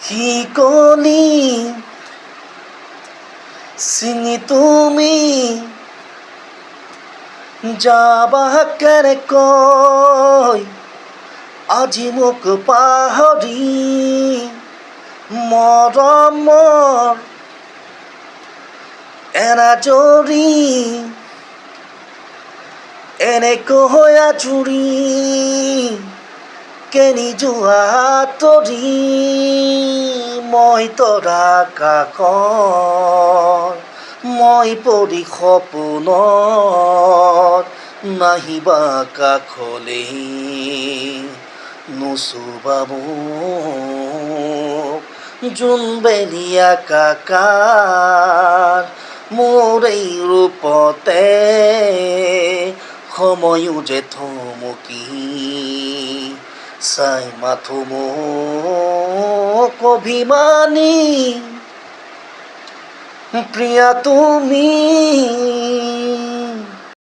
শিকলি ছিঙি তুমি যাবা কেনেকৈ আজি মোক পাহৰি মৰমৰ এনাজৰি এনেকৈ আজৰি কেনি যোৱা তৰি মই তৰা কাষত মই পৰি সপোনত নাহিবা কাষলে নুচুবা মোক জোনবেলিয়া কাকাৰ মোৰ এই ৰূপতে সময়ো যে থমকি চাই মাথো মোক অভিমানী প্ৰিয়া তুমি